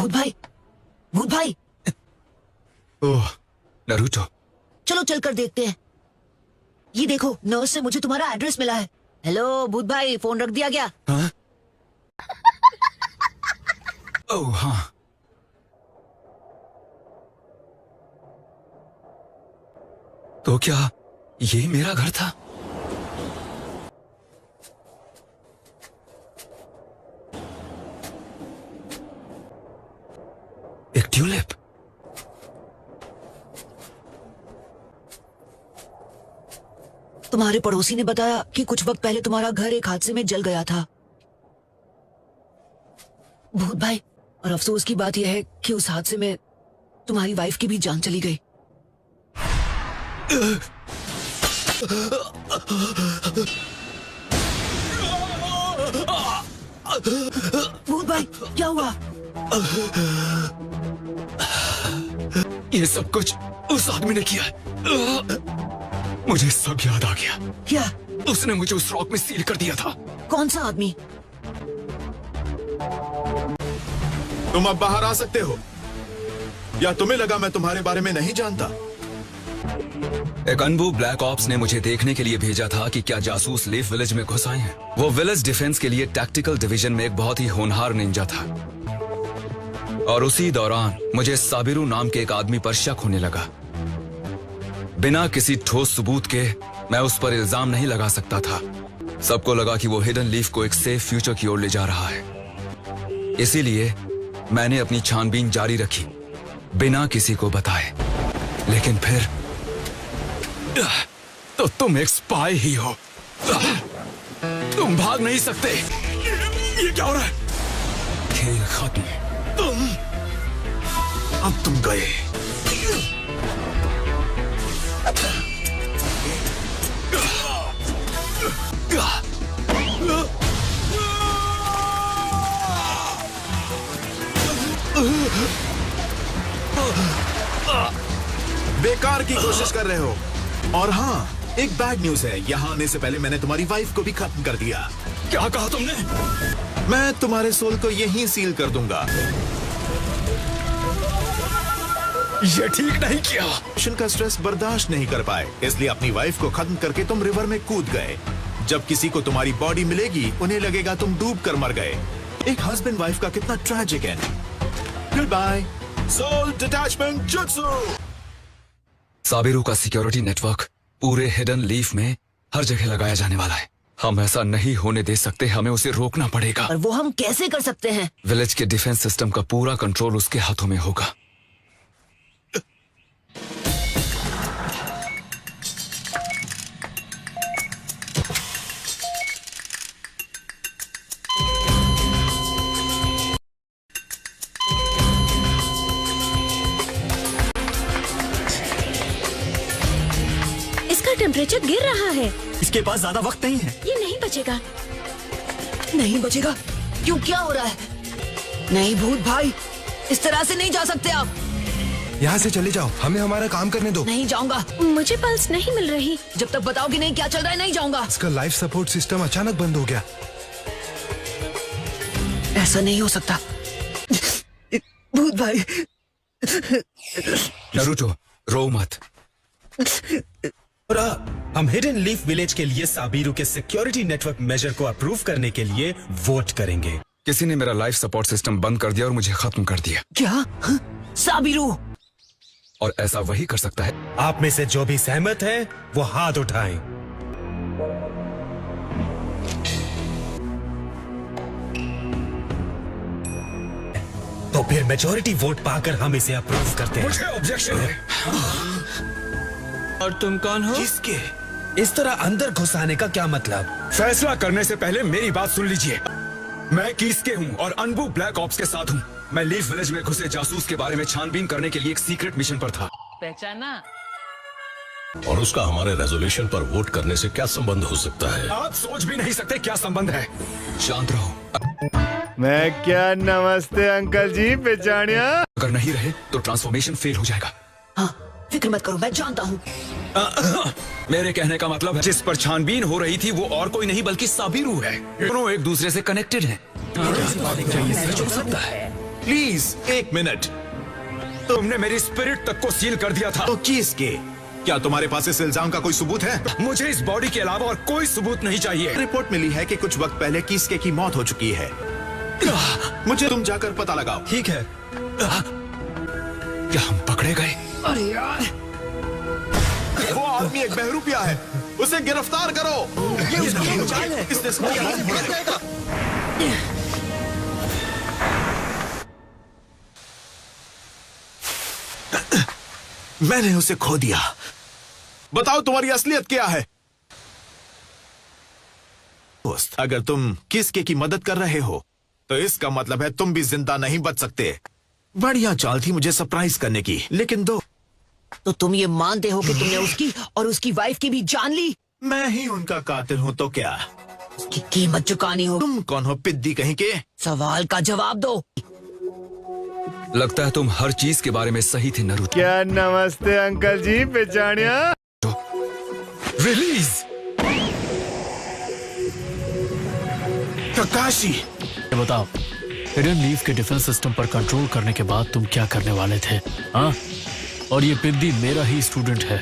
भूत भाई, भूत भाई। ओह नारुतो। चलो चलकर देखते हैं। ये देखो, नर्स से मुझे तुम्हारा एड्रेस मिला है। हेलो भूत भाई, फोन रख दिया क्या? हाँ? ओह हाँ। तो क्या ये मेरा घर था? एक ट्यूलिप। तुम्हारे पड़ोसी ने बताया कि कुछ वक्त पहले तुम्हारा घर एक हादसे में जल गया था भूत भाई, और अफसोस की बात यह है कि उस हादसे में तुम्हारी वाइफ की भी जान चली गई। भूत भाई, क्या हुआ? ये सब कुछ उस आदमी ने किया है। मुझे सब याद आ गया। क्या? उसने मुझे उस रॉक में सील कर दिया था। कौन सा आदमी? तुम अब बाहर आ सकते हो, या तुम्हें लगा मैं तुम्हारे बारे में नहीं जानता? एक अनबू ब्लैक ऑप्स ने मुझे देखने के लिए भेजा था कि क्या जासूस लीफ विलेज में घुस आए हैं। वो विलेज डिफेंस के लिए टैक्टिकल डिवीजन में एक बहुत ही होनहार निंजा था, और उसी दौरान मुझे साबिरू नाम के एक आदमी पर शक होने लगा। बिना किसी ठोस सबूत के मैं उस पर इल्जाम नहीं लगा सकता था। सबको लगा कि वो हिडन लीफ को एक सेफ फ्यूचर की ओर ले जा रहा है। इसीलिए मैंने अपनी छानबीन जारी रखी बिना किसी को बताए। लेकिन फिर तो तुम एक स्पाई ही हो। तुम भाग नहीं सकते। ये क्या हो रहा है? खेल खत्म। अब तुम गए। बेकार की कोशिश कर रहे हो। और हाँ, एक बैड न्यूज है। यहाँ आने से पहले मैंने तुम्हारी वाइफ को भी खत्म कर दिया। क्या कहा तुमने? मैं तुम्हारे सोल को यहीं सील कर दूंगा। ये ठीक नहीं किया। मिशन का स्ट्रेस बर्दाश्त नहीं कर पाए, इसलिए अपनी वाइफ को खत्म करके तुम रिवर में कूद गए। जब किसी को तुम्हारी बॉडी मिलेगी, उन्हें लगेगा तुम डूब कर मर गए। एक हस्बैंड वाइफ का कितना ट्रैजिक है। Goodbye. सोल डिटैचमेंट जुत्सु। साबिरू का सिक्योरिटी नेटवर्क पूरे हिडन लीफ में हर जगह लगाया जाने वाला है। हम ऐसा नहीं होने दे सकते। हमें उसे रोकना पड़ेगा। और वो हम कैसे कर सकते हैं? विलेज के डिफेंस सिस्टम का पूरा कंट्रोल उसके हाथों में होगा। टेम्परेचर गिर रहा है। इसके पास ज्यादा वक्त नहीं है। ये नहीं बचेगा। नहीं बचेगा? क्यों, क्या हो रहा है? नहीं भूत भाई, इस तरह से नहीं जा सकते आप। यहाँ से चले जाओ, हमें हमारा काम करने दो। नहीं जाऊंगा। मुझे पल्स नहीं मिल रही। जब तक बताओगी नहीं क्या चल रहा है, नहीं जाऊंगा। इसका लाइफ सपोर्ट सिस्टम अचानक बंद हो गया। ऐसा नहीं हो सकता। भूत भाई। नारुतो, रो मत। हम हिडन लीफ विलेज के लिए साबिरू के सिक्योरिटी नेटवर्क मेजर को अप्रूव करने के लिए वोट करेंगे। किसी ने मेरा लाइफ सपोर्ट सिस्टम बंद कर दिया और मुझे खत्म कर दिया। क्या? साबिरू? और ऐसा वही कर सकता है। आप में से जो भी सहमत है वो हाथ उठाएं। तो फिर मेजॉरिटी वोट पाकर हम इसे अप्रूव करते हैं। मुझे ऑब्जेक्शन है। और तुम कौन हो? किसके? इस तरह अंदर घुस आने का क्या मतलब? फैसला करने से पहले मेरी बात सुन लीजिए। मैं किसके हूँ और अनबू ब्लैक ऑप्स के साथ हूँ। मैं लीफ विलेज में घुसे जासूस के बारे में छानबीन करने के लिए एक सीक्रेट मिशन पर था। पहचाना? और उसका हमारे रेजोल्यूशन पर वोट करने से क्या संबंध हो सकता है? आप सोच भी नहीं सकते क्या संबंध है। शांत रहो। मैं क्या? नमस्ते अंकल जी, पहचानिया? अगर नहीं रहे तो ट्रांसफॉर्मेशन फेल हो जाएगा। हाँ, फिक्र मत करो, मैं जानता हूँ। मेरे कहने का मतलब है जिस पर छानबीन हो रही थी वो और कोई नहीं बल्कि साबिरू है। दोनों एक दूसरे से कनेक्टेड हैं। हो सकता है प्लीज 1 मिनट। तुमने मेरी स्पिरिट तक को सील कर दिया था। तो किसके? क्या तुम्हारे पास इस इल्जाम का कोई सबूत है? मुझे इस बॉडी के अलावा और कोई सबूत नहीं चाहिए। रिपोर्ट मिली है कि कुछ वक्त पहले किसके की मौत हो चुकी है। मुझे तुम जाकर पता लगाओ। ठीक है। क्या हम पकड़े गए? अरे यार, वो आदमी एक बहरूपिया है, उसे गिरफ्तार करो। ये उसकी चाल है। इसने इसको भड़क जाएगा। मैंने उसे खो दिया। बताओ तुम्हारी असलियत क्या है? दोस्त, अगर तुम किसके की मदद कर रहे हो तो इसका मतलब है तुम भी जिंदा नहीं बच सकते। बढ़िया चाल थी मुझे सरप्राइज करने की, लेकिन तो तुम ये मानते हो कि तुमने उसकी और उसकी वाइफ की भी जान ली? मैं ही उनका कातिल हूं तो क्या? उसकी कीमत चुकानी हो। तुम कौन हो पिद्दी कहीं के? सवाल का जवाब दो। लगता है तुम हर चीज के बारे में सही थे नरूतो। क्या नमस्ते अंकल जी, पहचानिया? रिलीज। ककाशी, बताओ, हिडन लीफ के डिफेंस सिस्टम पर कंट्रोल करने के बाद तुम क्या करने वाले थे? हाँ? और ये पिद्दी मेरा ही स्टूडेंट है।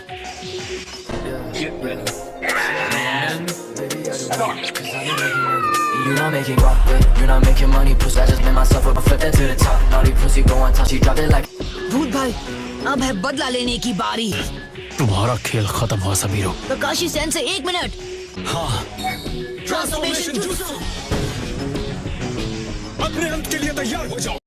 You're not making profit, you're not making money, push. I just made myself up, flip that to the top. Naughty pussy go on top, she dropped it like. भूत भाई, अब है बदला लेने की बारी। तुम्हारा खेल खत्म हुआ सबीरो। ककाशी सेंसे 1 मिनट। हाँ, ट्रांसफॉर्मेशन अपने अंत के लिए तैयार हो जाओ।